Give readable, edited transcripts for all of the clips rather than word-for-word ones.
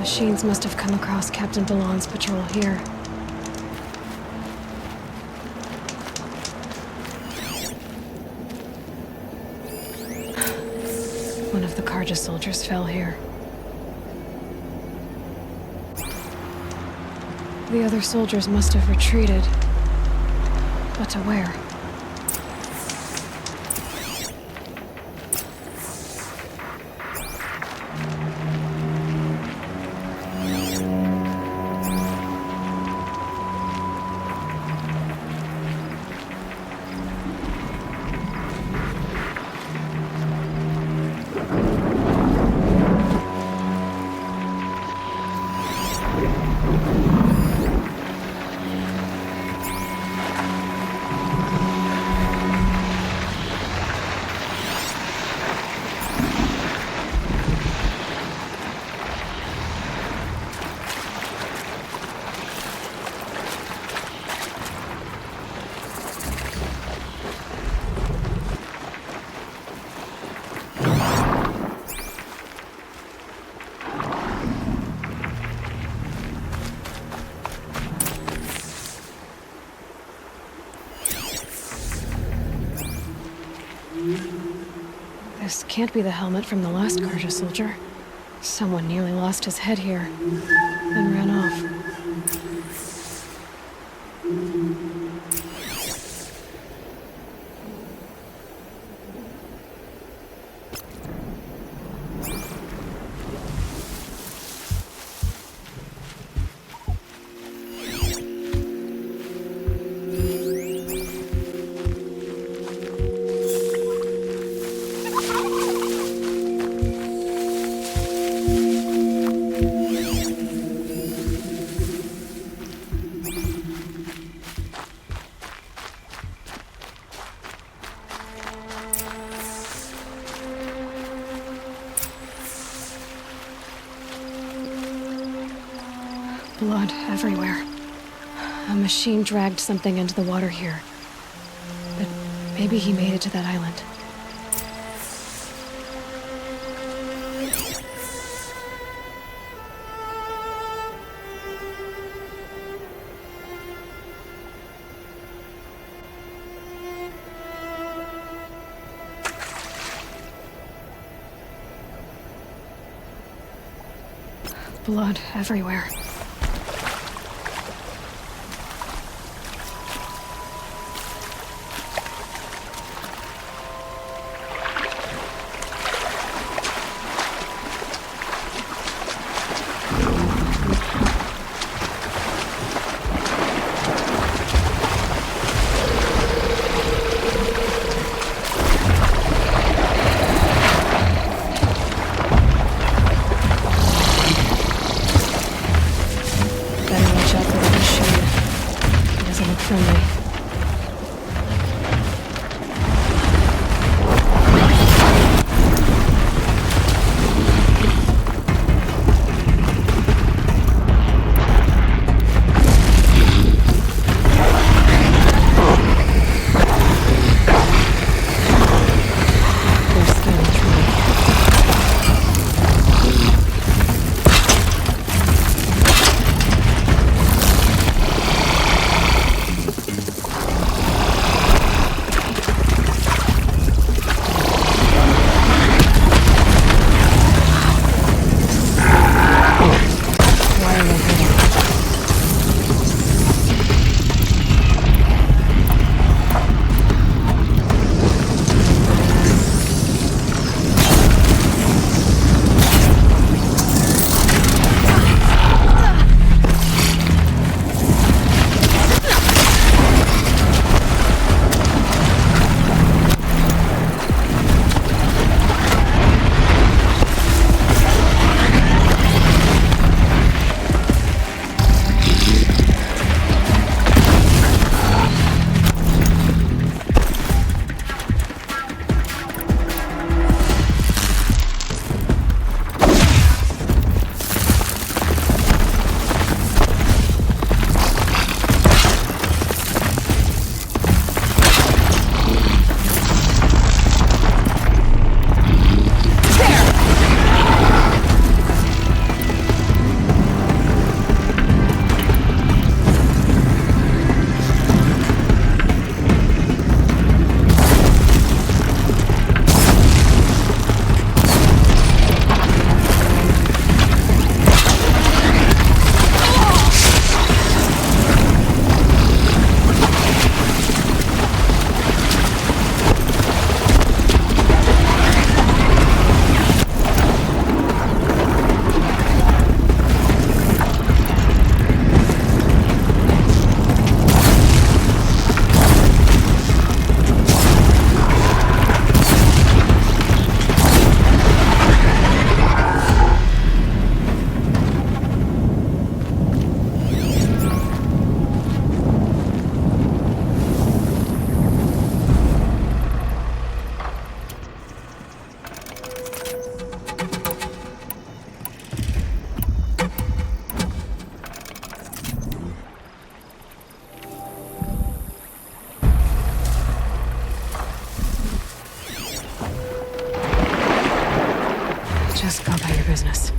machines must have come across Captain DeLong's patrol here. One of the Carja soldiers fell here. The other soldiers must have retreated. But to where? This can't be the helmet from the last Carja soldier. Someone nearly lost his head here, then ran off. Blood everywhere. A machine dragged something into the water here. But maybe he made it to that island. Blood everywhere. business.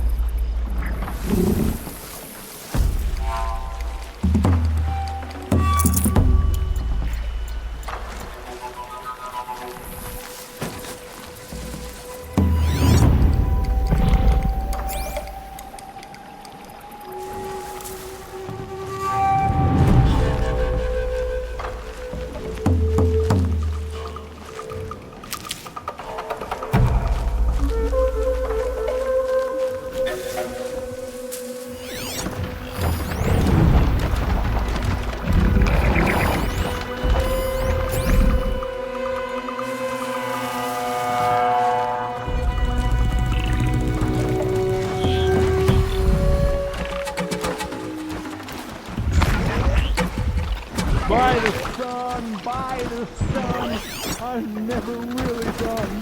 By the sun, I'm never really done.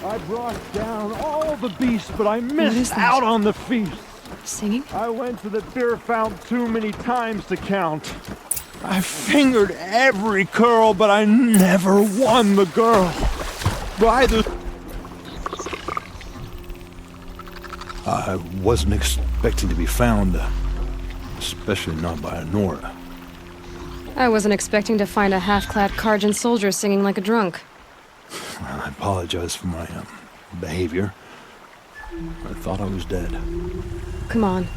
I brought down all the beasts, but I missed out on the feast. Singing? I went to the beer fountain too many times to count. I fingered every curl, but I never won the girl. By the... I wasn't expecting to be found, especially not by Honora. I wasn't expecting to find a half-clad Karjan soldier singing like a drunk. I apologize for my behavior. I thought I was dead. Come on.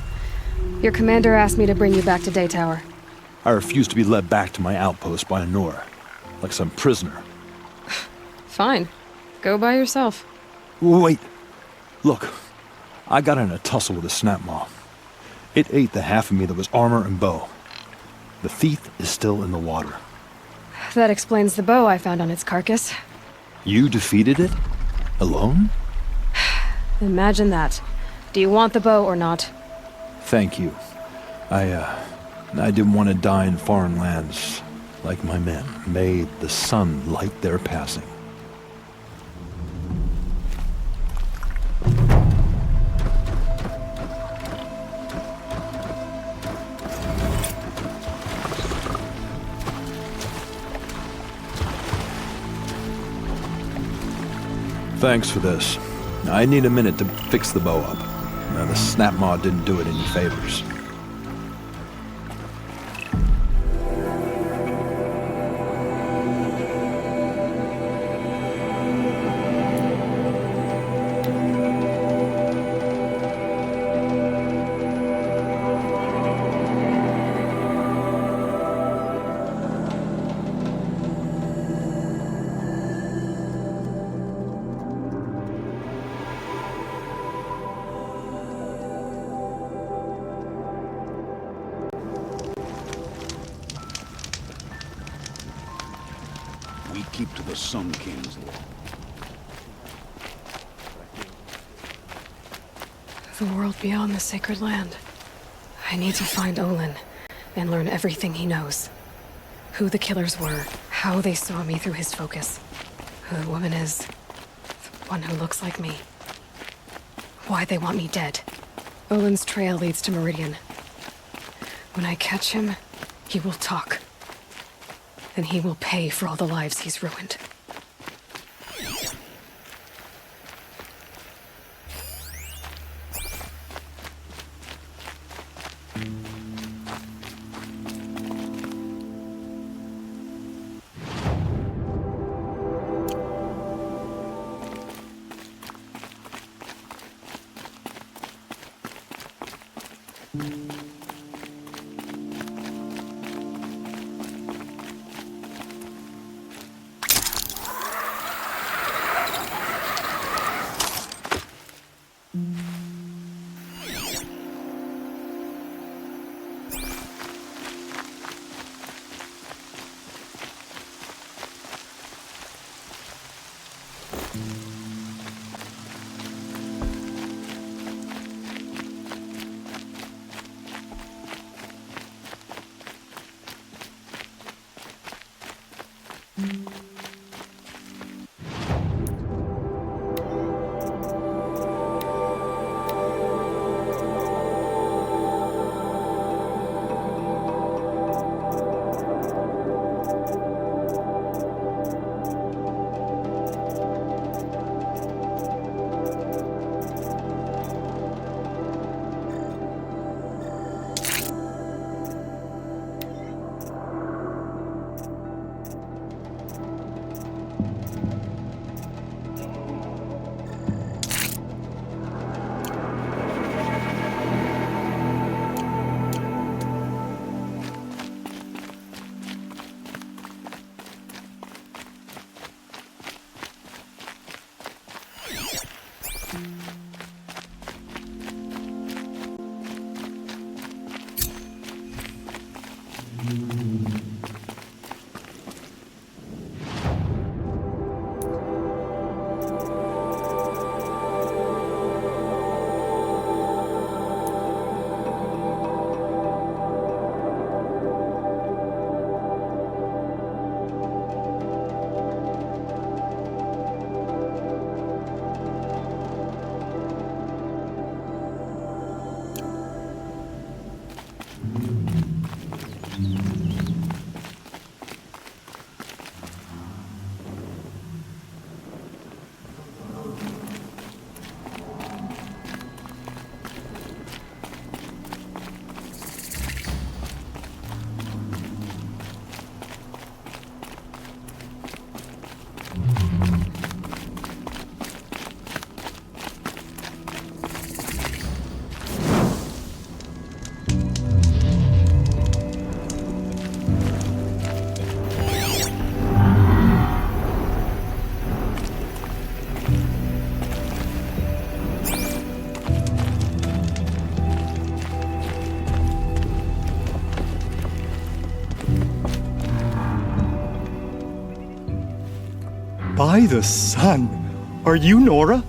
Your commander asked me to bring you back to Daytower. I refused to be led back to my outpost by Honora, like some prisoner. Fine. Go by yourself. Wait. Look, I got in a tussle with a snapmaw. It ate the half of me that was armor and bow. The thief is still in the water. That explains the bow I found on its carcass. You defeated it? Alone? Imagine that. Do you want the bow or not? Thank you. I didn't want to die in foreign lands, like my men. May the sun light their passing. Thanks for this. I need a minute to fix the bow up. The snapmaw didn't do it any favors. We keep to the Sun King's law. The world beyond the sacred land. I need to find Olin and learn everything he knows. Who the killers were, how they saw me through his focus, who the woman is, the one who looks like me. Why they want me dead. Olin's trail leads to Meridian. When I catch him, he will talk. And he will pay for all the lives he's ruined. By the sun! Are you Nora?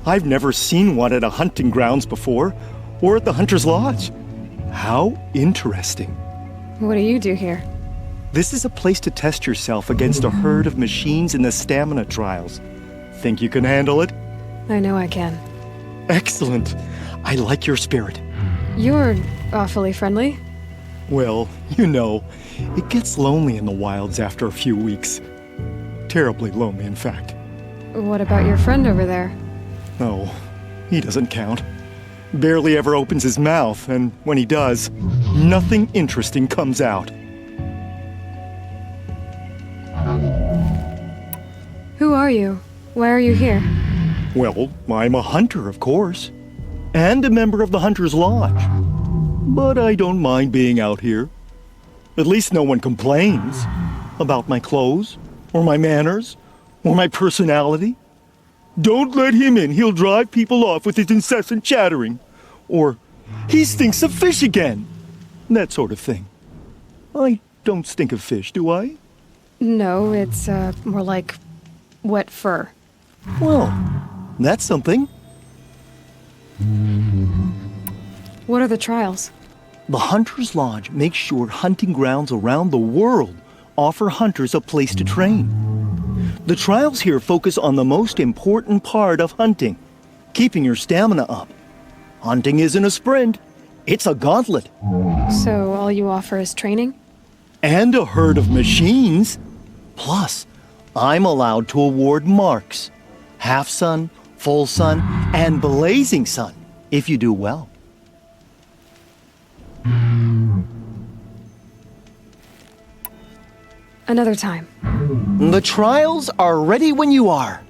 I've never seen one at a hunting grounds before, or at the Hunter's Lodge. How interesting. What do you do here? This is a place to test yourself against a herd of machines in the stamina trials. Think you can handle it? I know I can. Excellent. I like your spirit. You're awfully friendly. Well, you know, it gets lonely in the wilds after a few weeks. Terribly lonely, in fact. What about your friend over there? Oh, he doesn't count. Barely ever opens his mouth, and when he does, nothing interesting comes out. Who are you? Why are you here? Well, I'm a hunter, of course, and a member of the Hunter's Lodge. But I don't mind being out here. At least no one complains about my clothes, or my manners, or my personality. Don't let him in, he'll drive people off with his incessant chattering. Or, he stinks of fish again. That sort of thing. I don't stink of fish, do I? No, it's more like wet fur. Well, that's something. What are the trials? The Hunter's Lodge makes sure hunting grounds around the world offer hunters a place to train. The trials here focus on the most important part of hunting, keeping your stamina up. Hunting isn't a sprint, it's a gauntlet. So all you offer is training? And a herd of machines. Plus, I'm allowed to award marks. Half sun, full sun, and blazing sun, if you do well. Another time. The trials are ready when you are.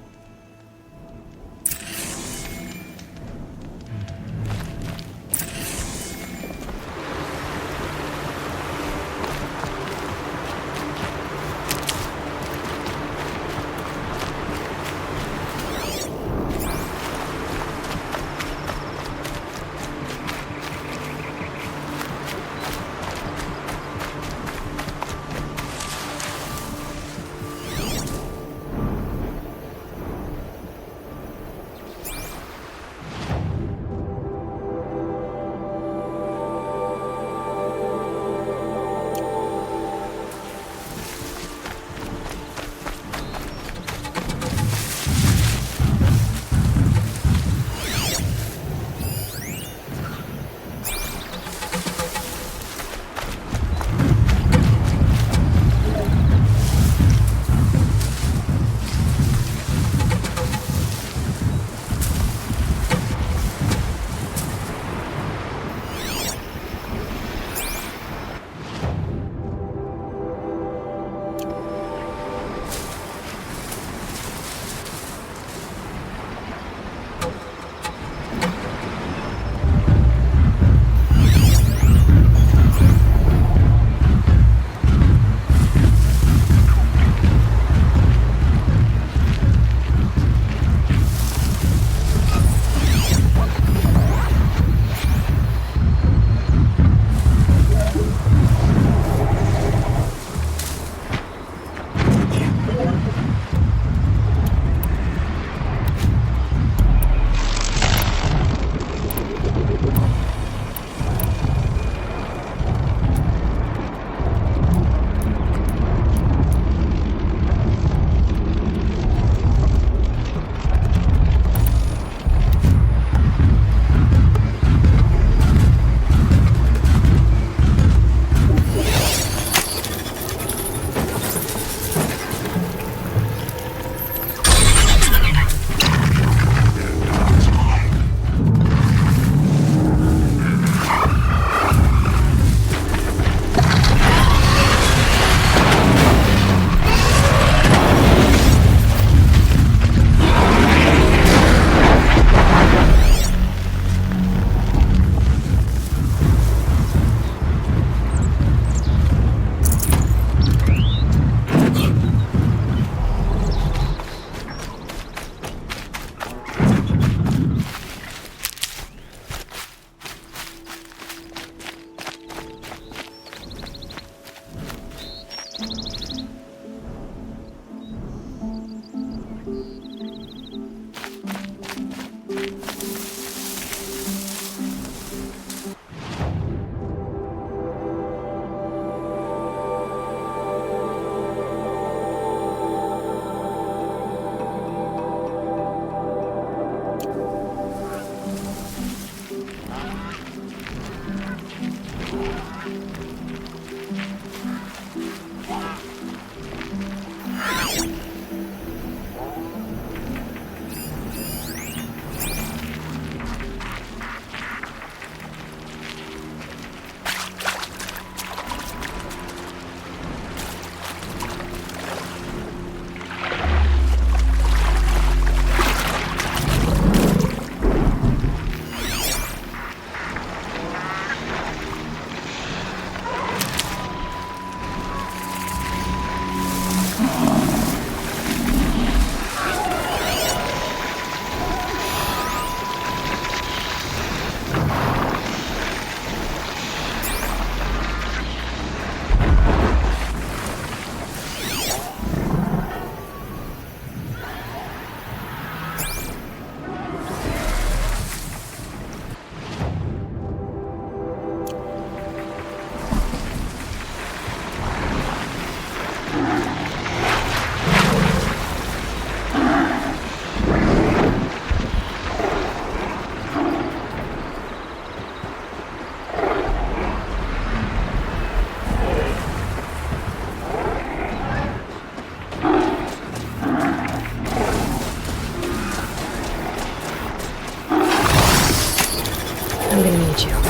I'm gonna need you.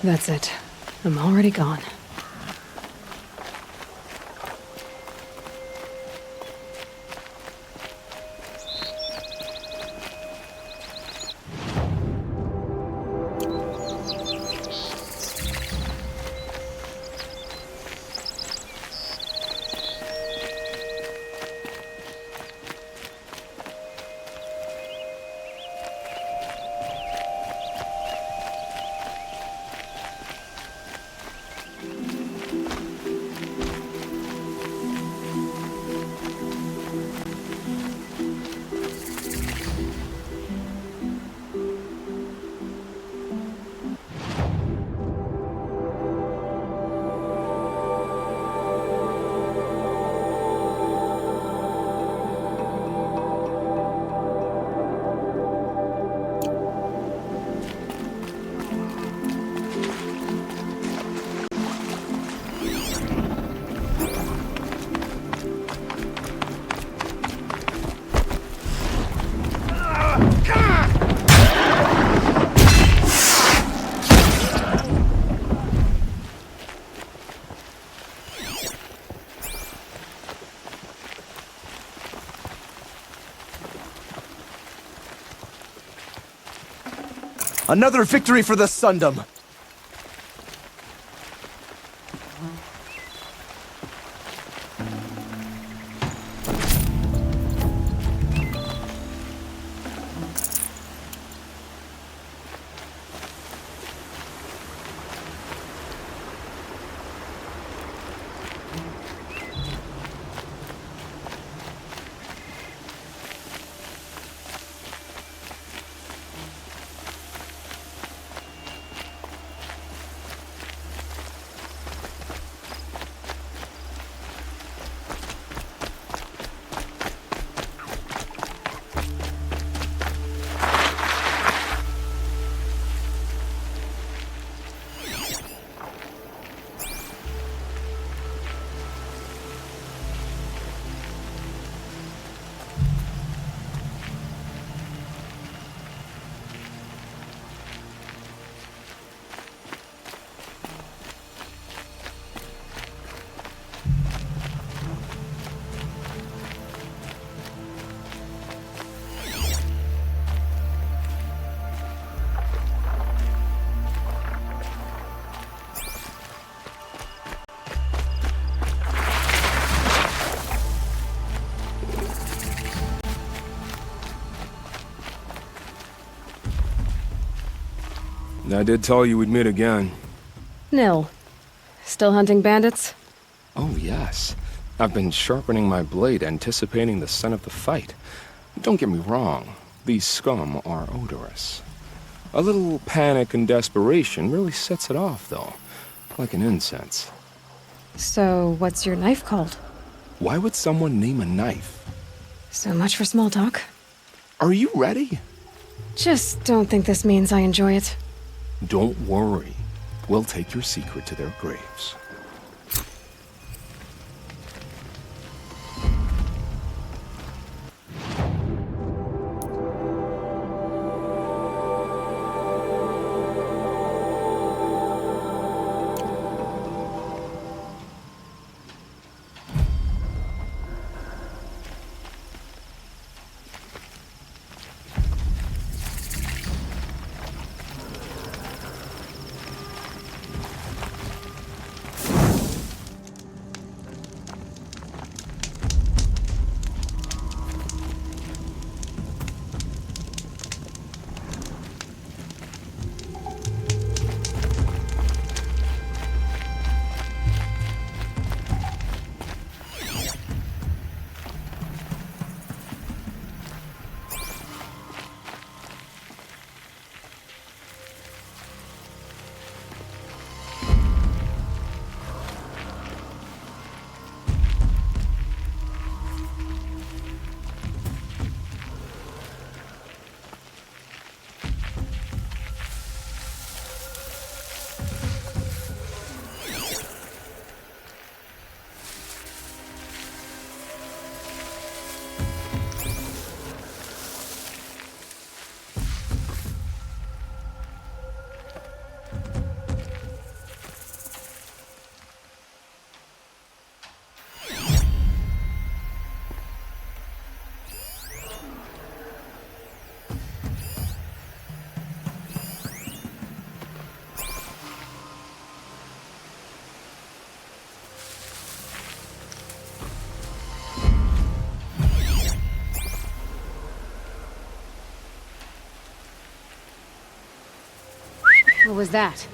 That's it. I'm already gone. Another victory for the Sundom! I did tell you we'd meet again. Nil. Still hunting bandits? Oh, yes. I've been sharpening my blade, anticipating the scent of the fight. Don't get me wrong, these scum are odorous. A little panic and desperation really sets it off, though, like an incense. So, what's your knife called? Why would someone name a knife? So much for small talk. Are you ready? Just don't think this means I enjoy it. Don't worry. We'll take your secret to their graves. What was that?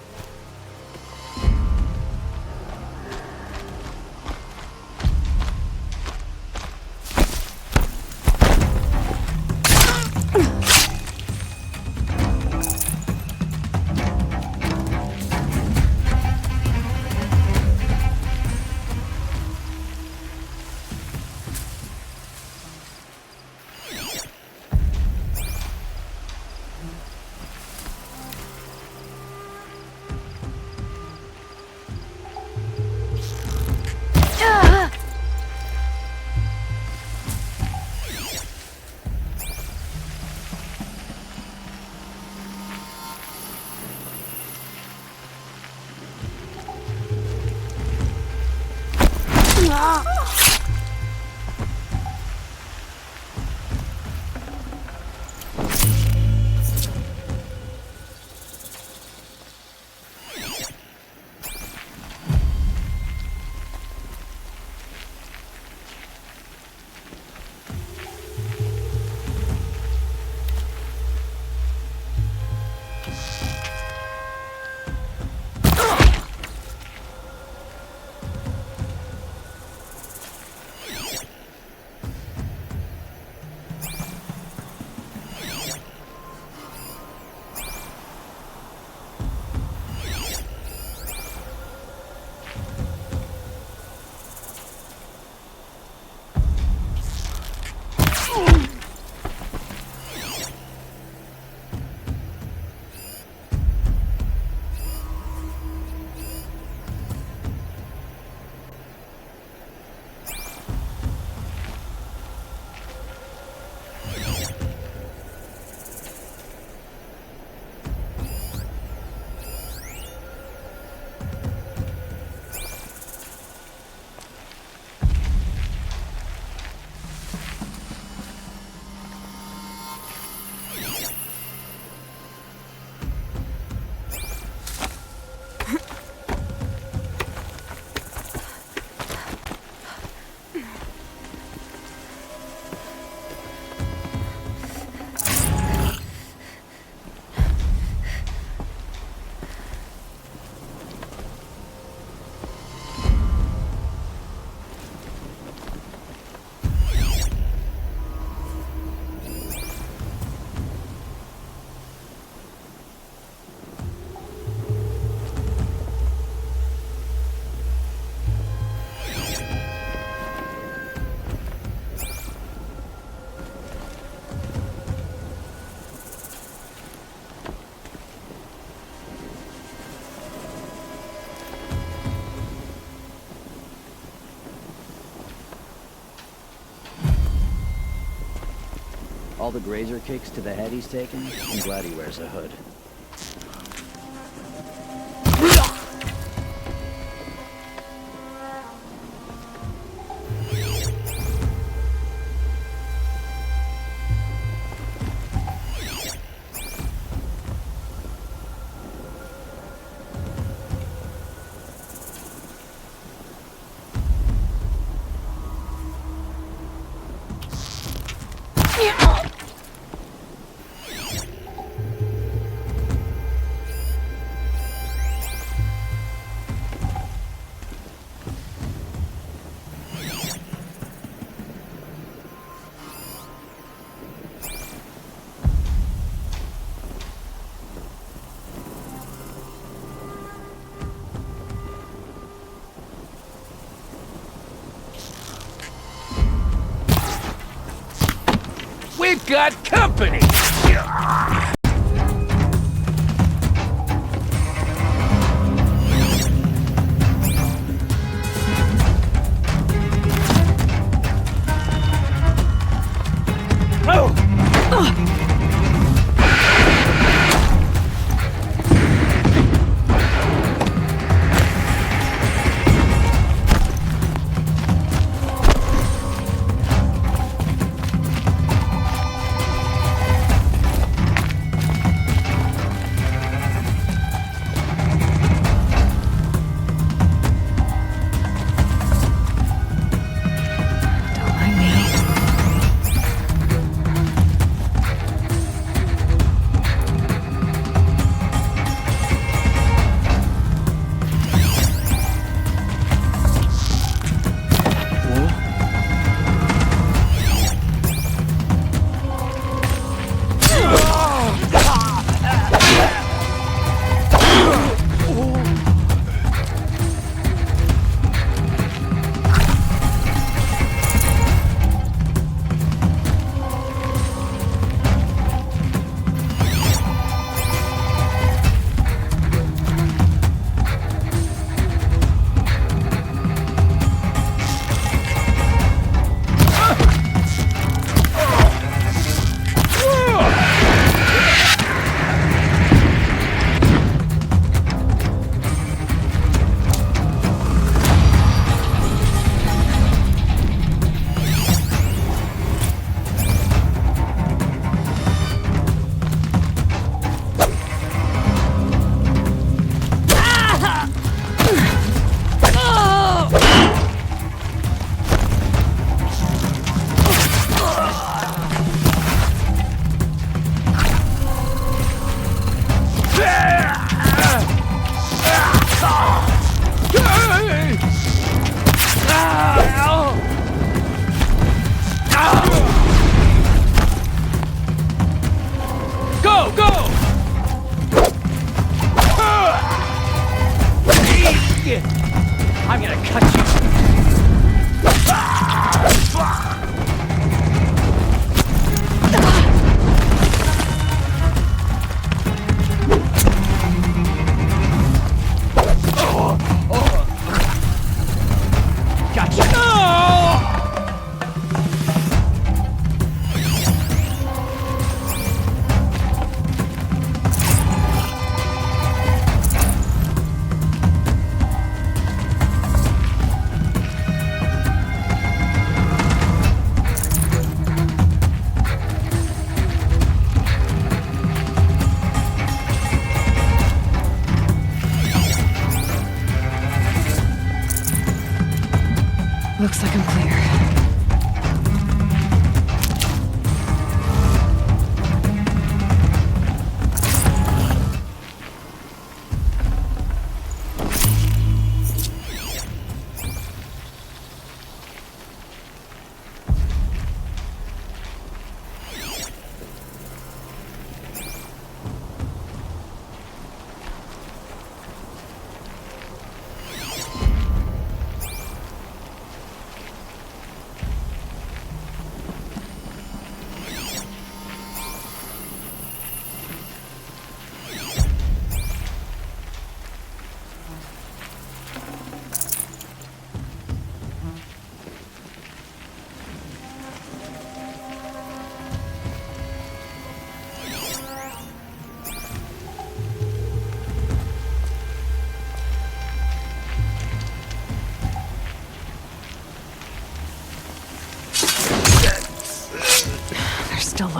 all the grazer kicks to the head he's taken, I'm glad he wears a hood. We've got company! I'm gonna cut you. Looks like I'm clear.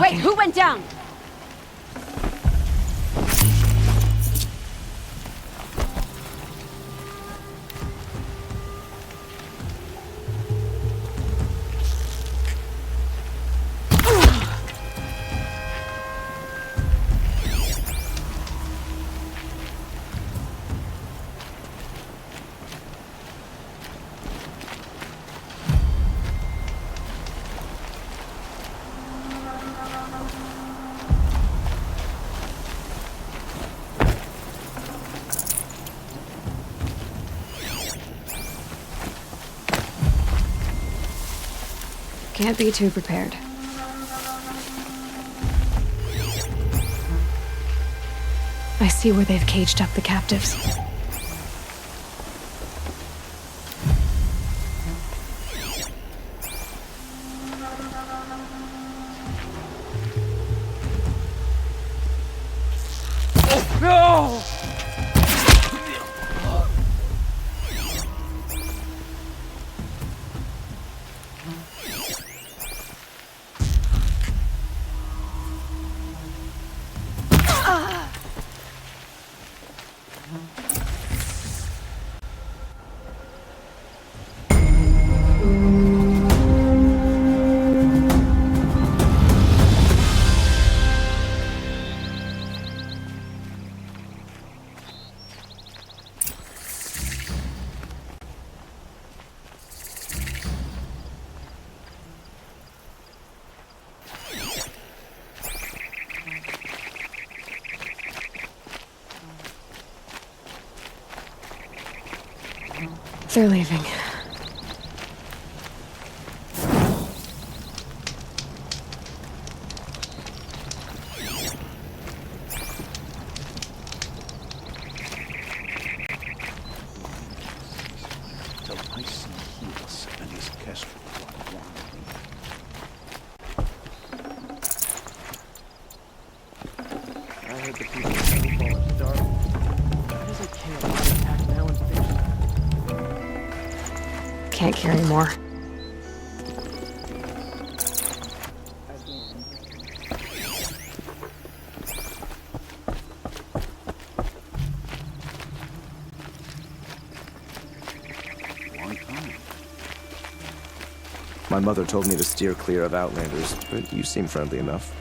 talking. Wait, who went down? Can't be too prepared. I see where they've caged up the captives. No! They're leaving. Till I see Helis and his kestrel while wandering. I heard the people of Snowfall are starving. Why does it care about attack now and fiction? Can't carry more. Long time. My mother told me to steer clear of Outlanders, but you seem friendly enough.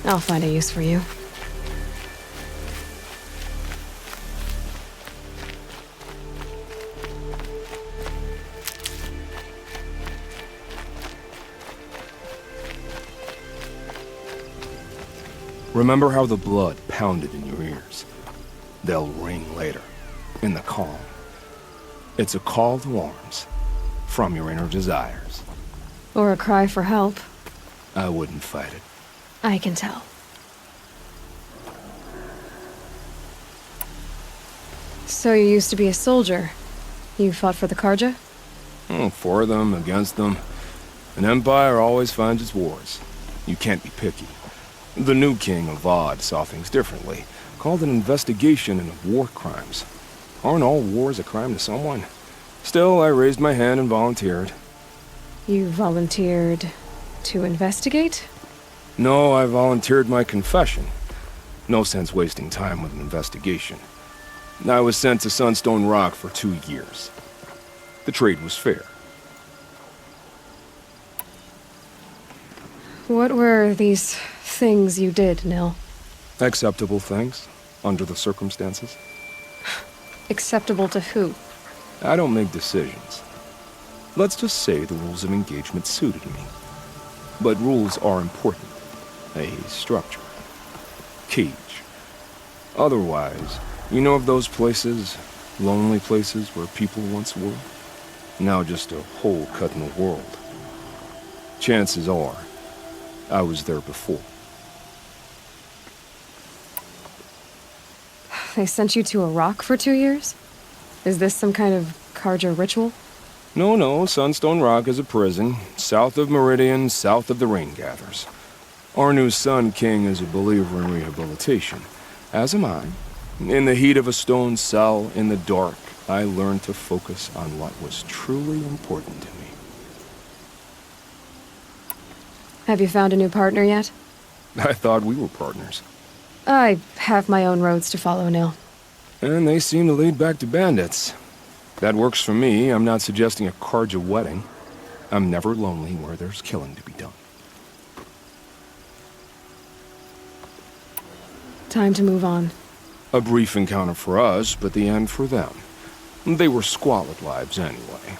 I'll find a use for you. Remember how the blood pounded in your ears. They'll ring later, in the calm. It's a call to arms, from your inner desires. Or a cry for help. I wouldn't fight it. I can tell. So you used to be a soldier. You fought for the Karja? For them, against them. An empire always finds its wars. You can't be picky. The new king of Vod saw things differently. Called an investigation into war crimes. Aren't all wars a crime to someone? Still, I raised my hand and volunteered. You volunteered to investigate? No, I volunteered my confession. No sense wasting time with an investigation. I was sent to Sunstone Rock for 2 years. The trade was fair. What were these things you did, Nil? Acceptable things, under the circumstances. Acceptable to who? I don't make decisions. Let's just say the rules of engagement suited me. But rules are important. A structure. Cage. Otherwise, you know of those places, lonely places where people once were? Now just a hole cut in the world. Chances are, I was there before. They sent you to a rock for 2 years? Is this some kind of Karja ritual? No, Sunstone Rock is a prison, south of Meridian, south of the Rain Gathers. Our new Sun King is a believer in rehabilitation, as am I. In the heat of a stone cell, in the dark, I learned to focus on what was truly important to me. Have you found a new partner yet? I thought we were partners. I have my own roads to follow now. And they seem to lead back to bandits. That works for me. I'm not suggesting a Karja wedding. I'm never lonely where there's killing to be done. Time to move on. A brief encounter for us, but the end for them. They were squalid lives anyway.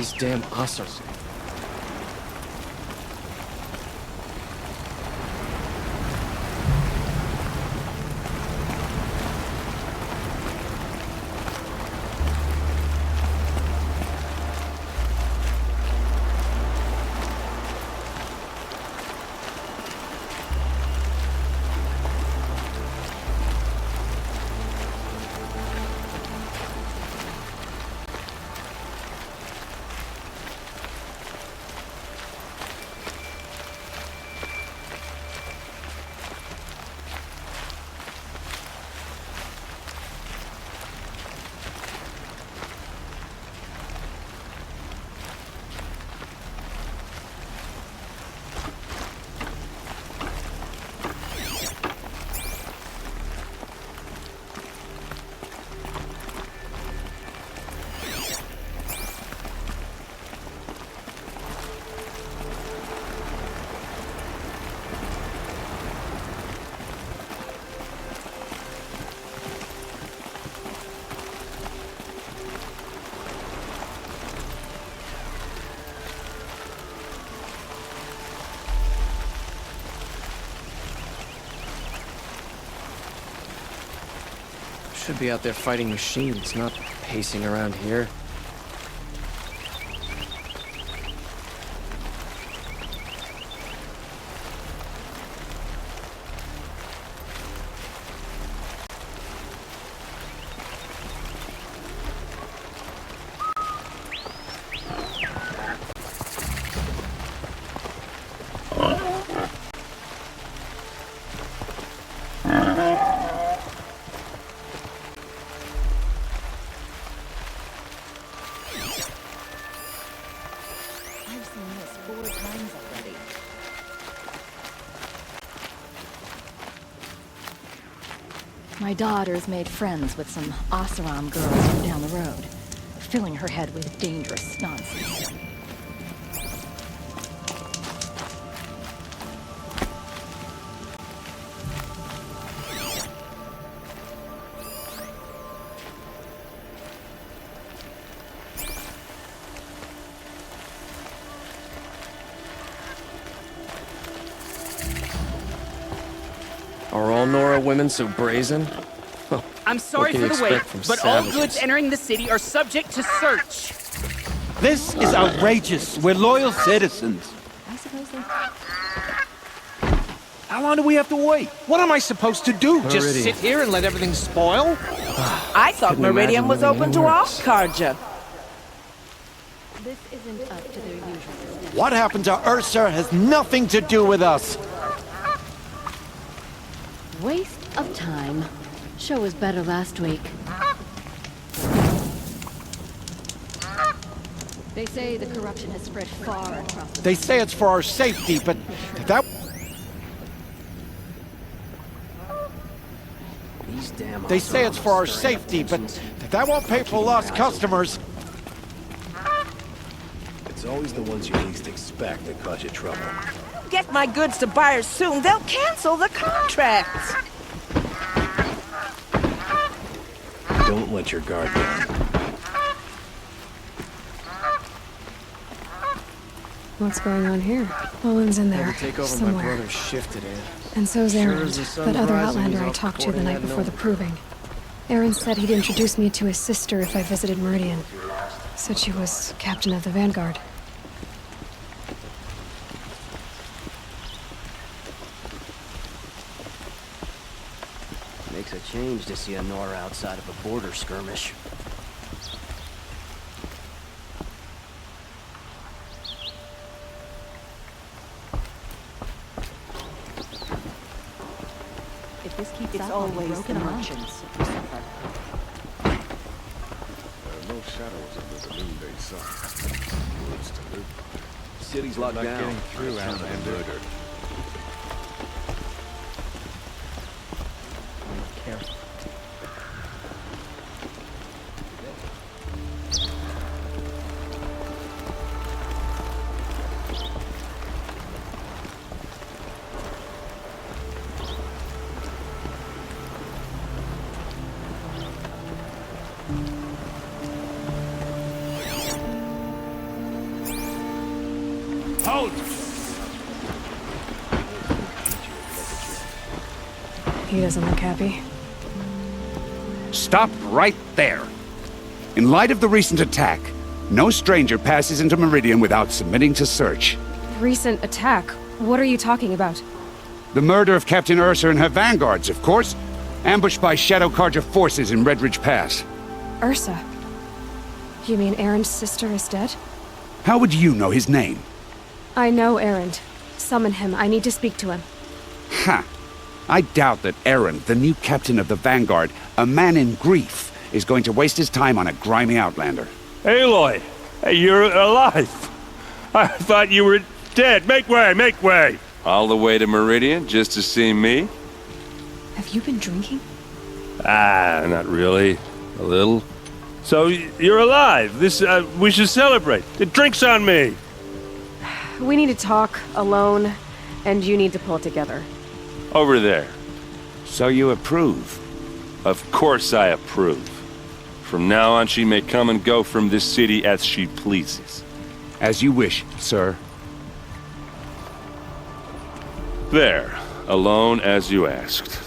these damn Ossers. Should be out there fighting machines, not pacing around here. My daughter's made friends with some Oseram girls from down the road, filling her head with dangerous nonsense. Are all Nora women so brazen? I'm sorry What can for you the wait, expect from but all savages? goods entering the city are subject to search. This is outrageous. We're loyal citizens. I suppose they... How long do we have to wait? What am I supposed to do? Just Meridian. sit here and let everything spoil? I thought Couldn't Meridian imagine was living open to anywhere all else. Carja. This isn't up to their usual standards. What happened to Ursa has nothing to do with us. Waste of time. Show was better last week. They say the corruption has spread far across the... They say it's for our safety, but that... These damn They say it's for our Oserams. safety, but that won't pay for lost customers. It's always the ones you least expect that cause you trouble. Get my goods to buyers soon, they'll cancel the contracts. Don't let your guard down. What's going on here? Olin's in there, Had to take over my somewhere. brother's shift today. And so's Sure Aaron, as the sun that other rises, Outlander he's I off talked to the courting night that before the Nora. proving. Aaron said he'd introduce me to his sister if I visited Meridian. Said she was captain of the Vanguard. Makes a change to see a Nora outside of a border skirmish. If this keeps It's up, I'll be always the broken off. merchants who suffer. There are no shadows under the noonday sun. Woods to live by. City's locked Not down. getting through, It's gonna be murdered. Careful. Hold! He doesn't look happy. Stop right there. In light of the recent attack, no stranger passes into Meridian without submitting to search. Recent attack? What are you talking about? The murder of Captain Ursa and her vanguards, of course. Ambushed by Shadow Carja forces in Redridge Pass. Ursa? You mean Erend's sister is dead? How would you know his name? I know Erend. Summon him. I need to speak to him. Ha! I doubt that Erend, the new captain of the Vanguard, a man in grief, is going to waste his time on a grimy outlander. Aloy! Hey, you're alive! I thought you were dead. Make way, make way! All the way to Meridian just to see me? Have you been drinking? Ah, not really. A little. So, you're alive. We should celebrate. The drink's on me! We need to talk, alone, and you need to pull it together. Over there. So you approve? Of course I approve. From now on, she may come and go from this city as she pleases. As you wish, sir. There. Alone as you asked.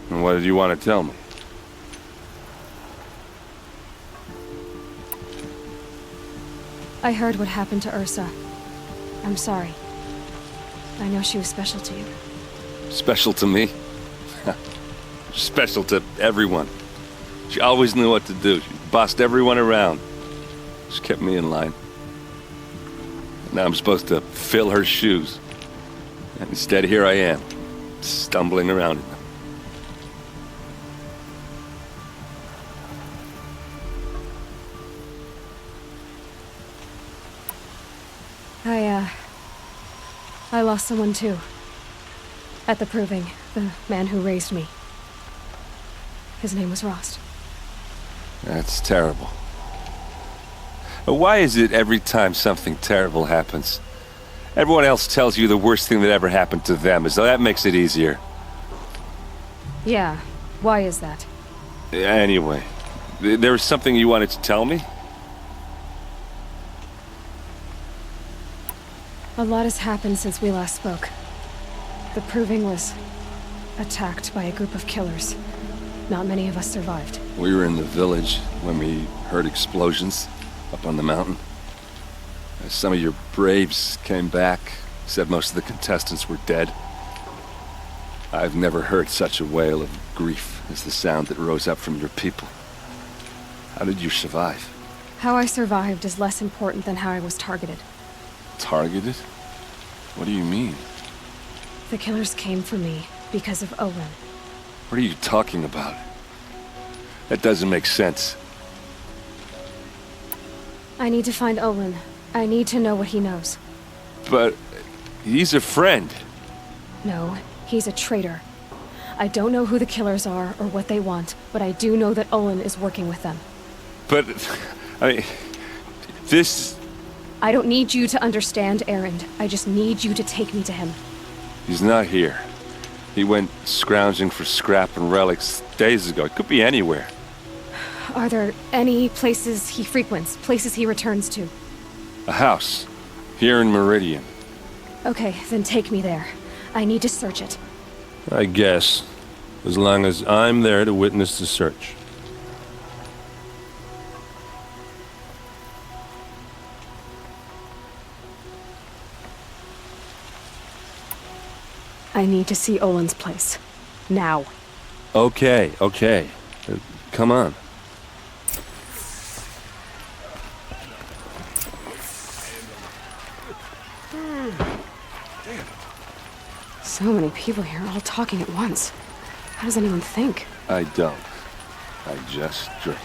And what did you want to tell me? I heard what happened to Ursa. I'm sorry. I know she was special to you. Special to me? Special to everyone. She always knew what to do. She bossed everyone around. She kept me in line. Now I'm supposed to fill her shoes. And instead, here I am, stumbling around in them. I lost someone too. At the Proving, the man who raised me. His name was Rost. That's terrible. Why is it every time something terrible happens, everyone else tells you the worst thing that ever happened to them, as though that makes it easier? Yeah, why is that? Anyway, there was something you wanted to tell me? A lot has happened since we last spoke. The Proving was attacked by a group of killers. Not many of us survived. We were in the village when we heard explosions up on the mountain. Some of your braves came back, said most of the contestants were dead. I've never heard such a wail of grief as the sound that rose up from your people. How did you survive? How I survived is less important than how I was targeted. Targeted? What do you mean? The killers came for me because of Olin. What are you talking about? That doesn't make sense. I need to find Olin. I need to know what he knows. But he's a friend. No, he's a traitor. I don't know who the killers are or what they want, but I do know that Olin is working with them. But, I mean, this... I don't need you to understand Erend. I just need you to take me to him. He's not here. He went scrounging for scrap and relics days ago. It could be anywhere. Are there any places he frequents, places he returns to? A house. Here in Meridian. Okay, then take me there. I need to search it. I guess. As long as I'm there to witness the search. I need to see Olin's place. Now. Okay. Come on. So many people here, all talking at once. How does anyone think? I don't. I just drink.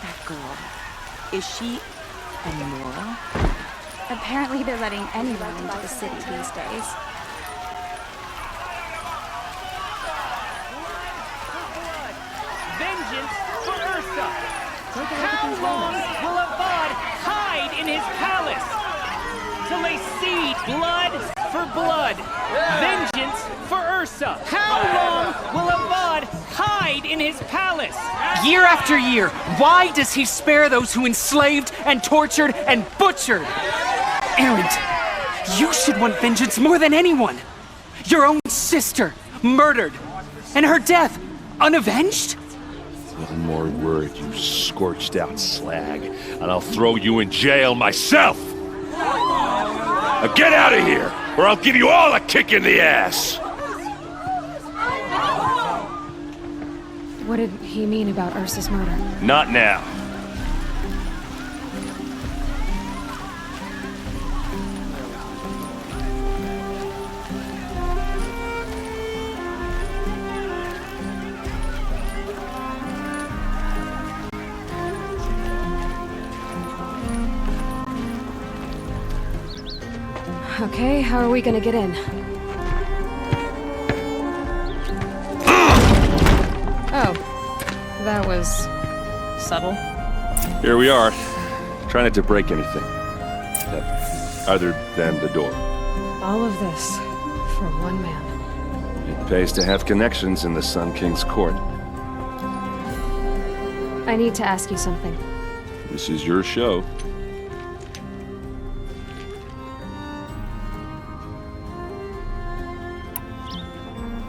That girl. Is she a Nora? Apparently they're letting anyone into the city these days. Vengeance for Ursa! How long will Avad hide in his palace? Till they see blood for blood. Vengeance for Ursa! How long will Avad hide in his his palace. Year after year, why does he spare those who enslaved and tortured and butchered? Erend, you should want vengeance more than anyone. Your own sister, murdered, and her death, unavenged? One more word, you scorched out slag, and I'll throw you in jail myself! Now get out of here, or I'll give you all a kick in the ass! What did he mean about Ursa's murder? Not now. Okay, how are we gonna get in? Oh, that was subtle. Here we are. Try not to break anything. Other than the door. All of this for one man. It pays to have connections in the Sun King's court. I need to ask you something. This is your show.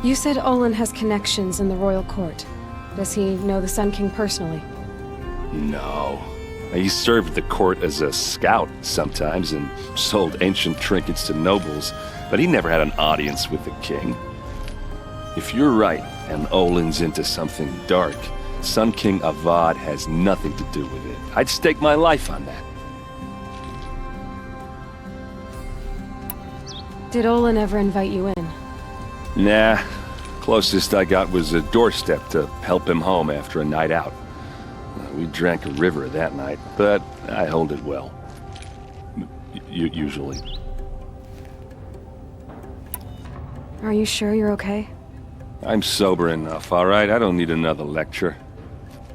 You said Olin has connections in the royal court. Does he know the Sun King personally? No. He served the court as a scout sometimes and sold ancient trinkets to nobles, but he never had an audience with the king. If you're right, and Olin's into something dark, Sun King Avad has nothing to do with it. I'd stake my life on that. Did Olin ever invite you in? Nah. Closest I got was a doorstep to help him home after a night out. We drank a river that night, but I hold it well. Usually. Are you sure you're okay? I'm sober enough, all right? I don't need another lecture.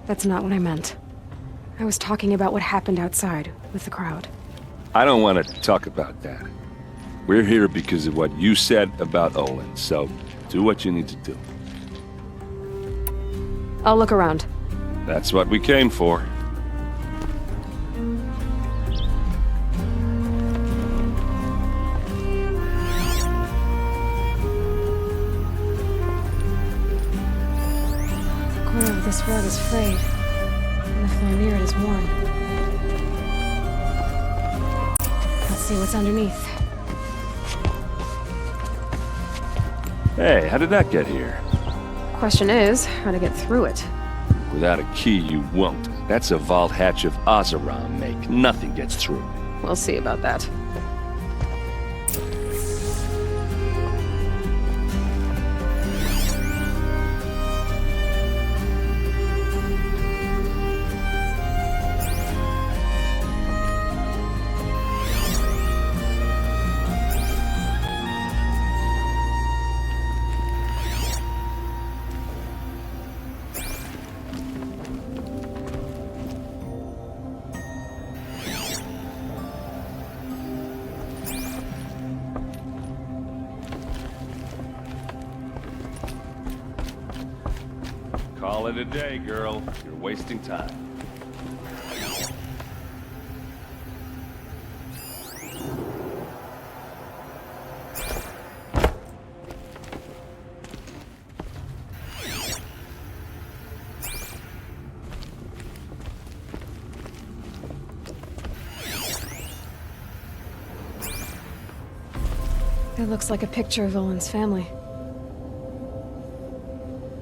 That's not what I meant. I was talking about what happened outside with the crowd. I don't want to talk about that. We're here because of what you said about Olin, so do what you need to do. I'll look around. That's what we came for. The corner of this rug is frayed, and the floor near it is worn. Let's see what's underneath. Hey, how did that get here? Question is, how to get through it. Without a key, you won't. That's a vault hatch of Oseram make. Nothing gets through. We'll see about that. Call it a day, girl. You're wasting time. It looks like a picture of Olin's family.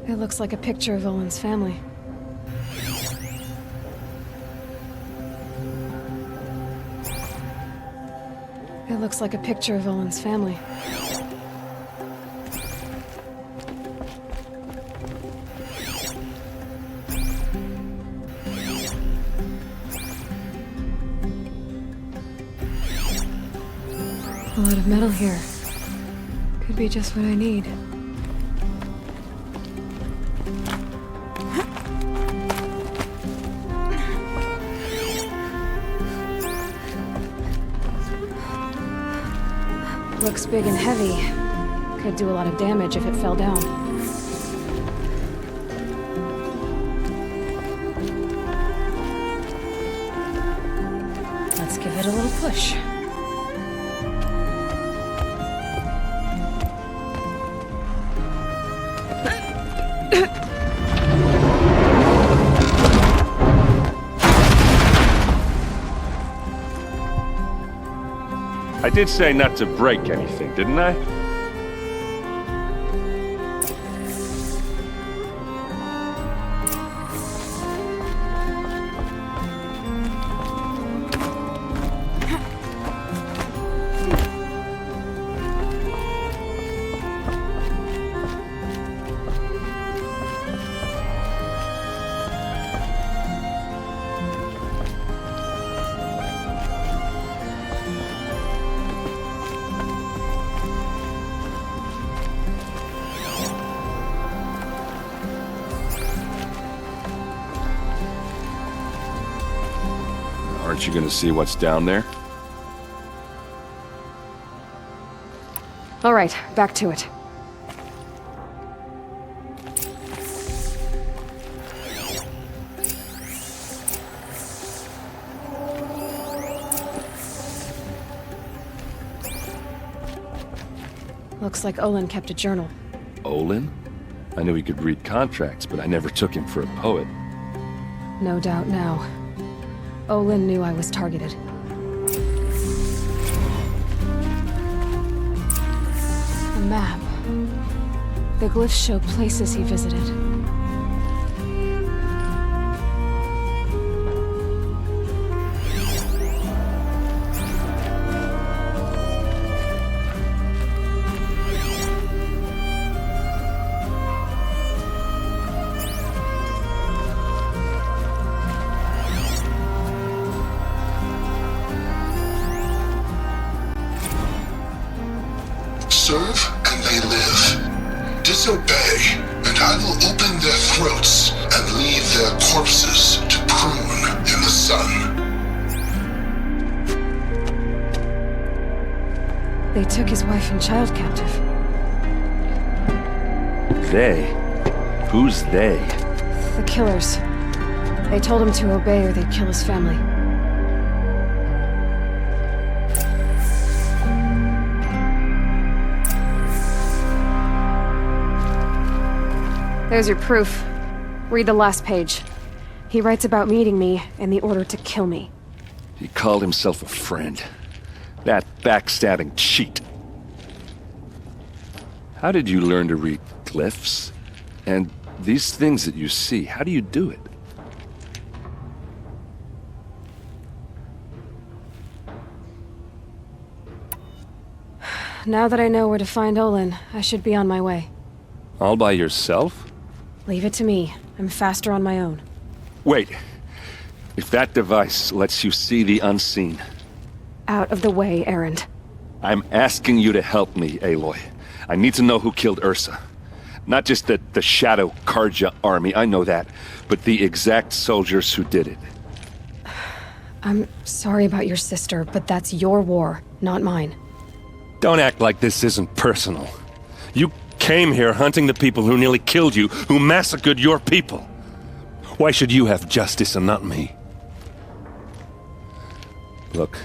It looks like a picture of Olin's family. It looks like a picture of Olin's family. A lot of metal here. Could be just what I need. Looks big and heavy. Could do a lot of damage if it fell down. it a little push. I did say not to break anything, didn't I? Aren't you gonna see what's down there? All right, back to it. Looks like Olin kept a journal. Olin? I knew he could read contracts, but I never took him for a poet. No doubt now. Olin knew I was targeted. A map. The glyphs show places he visited. Serve and they live. Disobey, and I will open their throats and leave their corpses to prune in the sun. They took his wife and child captive. They? Who's they? The killers. They told him to obey or they'd kill his family. There's your proof. Read the last page. He writes about meeting me and the order to kill me. He called himself a friend. That backstabbing cheat. How did you learn to read glyphs? And these things that you see, how do you do it? Now that I know where to find Olin, I should be on my way. All by yourself? Leave it to me. I'm faster on my own. Wait. If that device lets you see the unseen... Out of the way, Erend. I'm asking you to help me, Aloy. I need to know who killed Ursa. Not just the Shadow Karja army, I know that, but the exact soldiers who did it. I'm sorry about your sister, but that's your war, not mine. Don't act like this isn't personal. You came here hunting the people who nearly killed you, who massacred your people. Why should you have justice and not me? Look,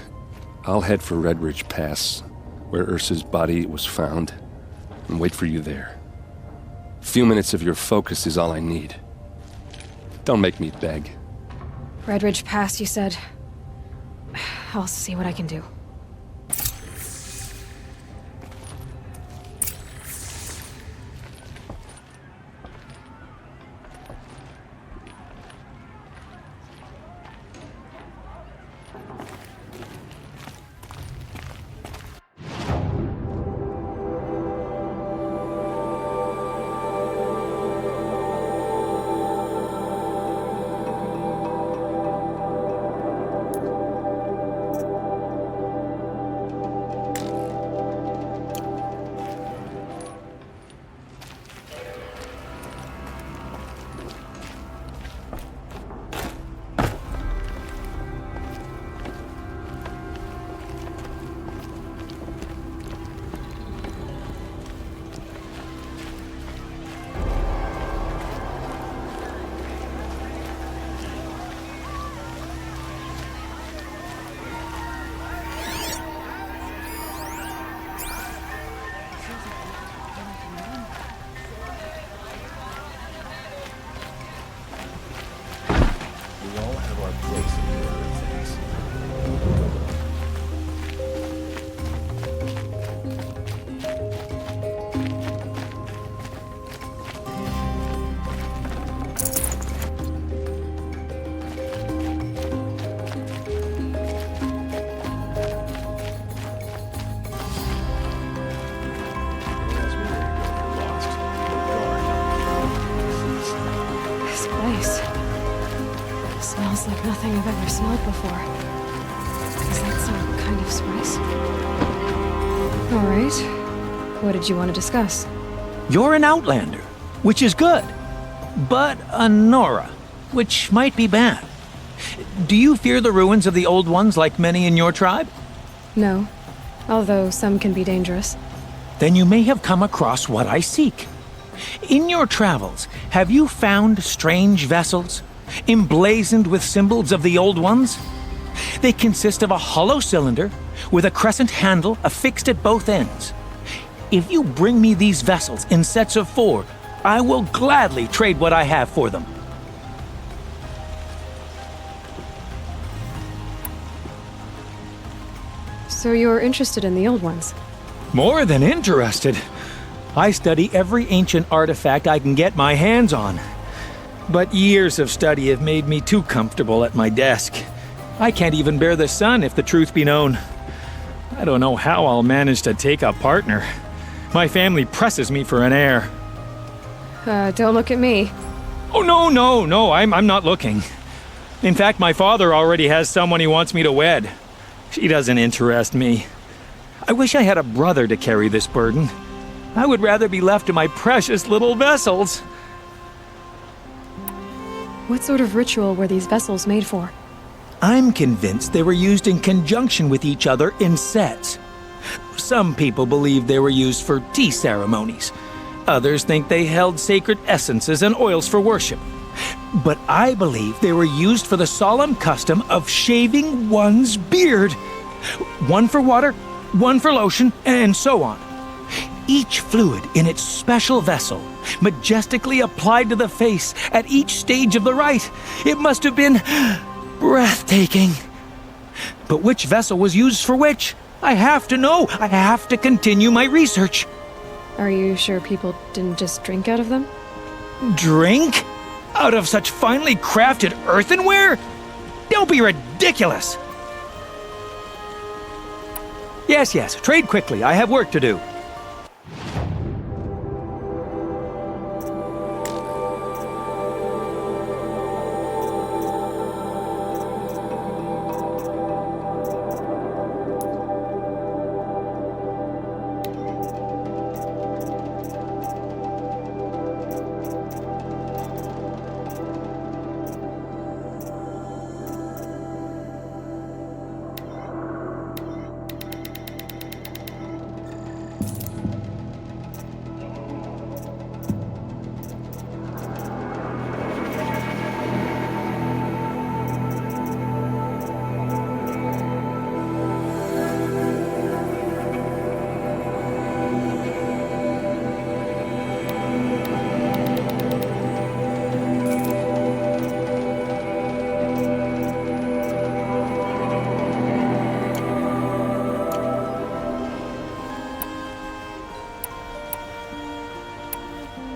I'll head for Redridge Pass, where Ursa's body was found, and wait for you there. A few minutes of your focus is all I need. Don't make me beg. Redridge Pass, you said? I'll see what I can do. Nice. Smells like nothing I've ever smelled before. Is that some kind of spice? All right. What did you want to discuss? You're an outlander, which is good. But a Nora, which might be bad. Do you fear the ruins of the Old Ones like many in your tribe? No. Although some can be dangerous. Then you may have come across what I seek. In your travels, have you found strange vessels, emblazoned with symbols of the Old Ones? They consist of a hollow cylinder with a crescent handle affixed at both ends. If you bring me these vessels in sets of 4, I will gladly trade what I have for them. So you're interested in the Old Ones? More than interested. I study every ancient artifact I can get my hands on. But years of study have made me too comfortable at my desk. I can't even bear the sun, if the truth be known. I don't know how I'll manage to take a partner. My family presses me for an heir. Don't look at me. Oh, no, I'm not looking. In fact, my father already has someone he wants me to wed. She doesn't interest me. I wish I had a brother to carry this burden. I would rather be left to my precious little vessels. What sort of ritual were these vessels made for? I'm convinced they were used in conjunction with each other in sets. Some people believe they were used for tea ceremonies. Others think they held sacred essences and oils for worship. But I believe they were used for the solemn custom of shaving one's beard. One for water, one for lotion, and so on. Each fluid in its special vessel, majestically applied to the face at each stage of the rite. It must have been breathtaking. But which vessel was used for which? I have to know. I have to continue my research. Are you sure people didn't just drink out of them? Drink? Out of such finely crafted earthenware? Don't be ridiculous! Yes, trade quickly. I have work to do.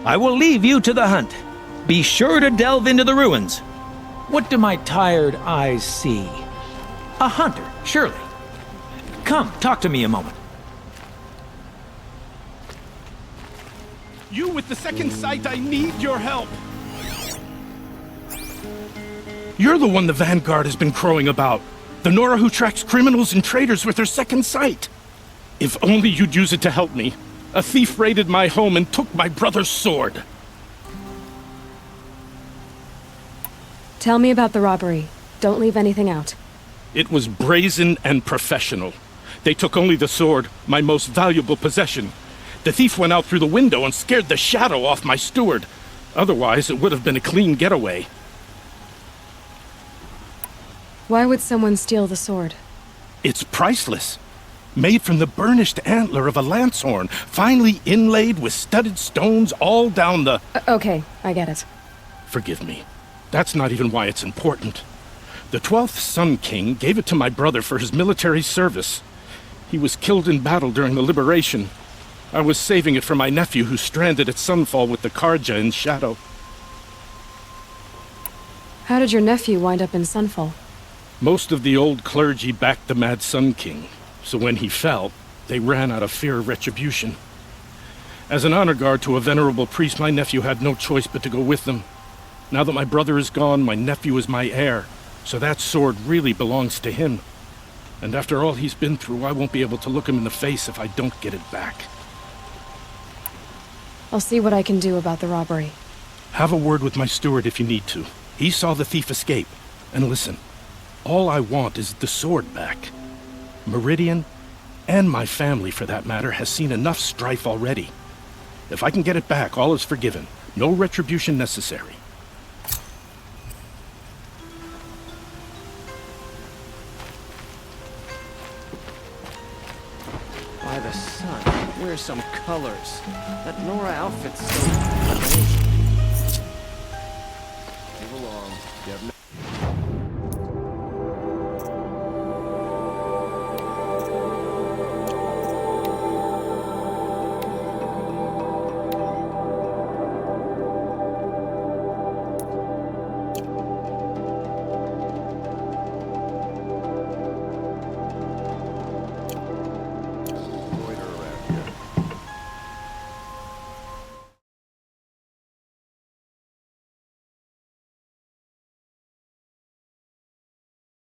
I will leave you to the hunt. Be sure to delve into the ruins. What do my tired eyes see? A hunter, surely. Come, talk to me a moment. You with the second sight, I need your help. You're the one the Vanguard has been crowing about. The Nora who tracks criminals and traitors with her second sight. If only you'd use it to help me. A thief raided my home and took my brother's sword. Tell me about the robbery. Don't leave anything out. It was brazen and professional. They took only the sword, my most valuable possession. The thief went out through the window and scared the shadow off my steward. Otherwise, it would have been a clean getaway. Why would someone steal the sword? It's priceless. Made from the burnished antler of a lancehorn, finely inlaid with studded stones all down the... Okay, I get it. Forgive me. That's not even why it's important. The 12th Sun King gave it to my brother for his military service. He was killed in battle during the liberation. I was saving it for my nephew who's stranded at Sunfall with the Karja in Shadow. How did your nephew wind up in Sunfall? Most of the old clergy backed the Mad Sun King. So when he fell, they ran out of fear of retribution. As an honor guard to a venerable priest, my nephew had no choice but to go with them. Now that my brother is gone, my nephew is my heir, so that sword really belongs to him. And after all he's been through, I won't be able to look him in the face if I don't get it back. I'll see what I can do about the robbery. Have a word with my steward if you need to. He saw the thief escape. And listen, all I want is the sword back. Meridian, and my family for that matter, has seen enough strife already. If I can get it back, all is forgiven. No retribution necessary. By the sun, wear some colors. That Nora outfit's so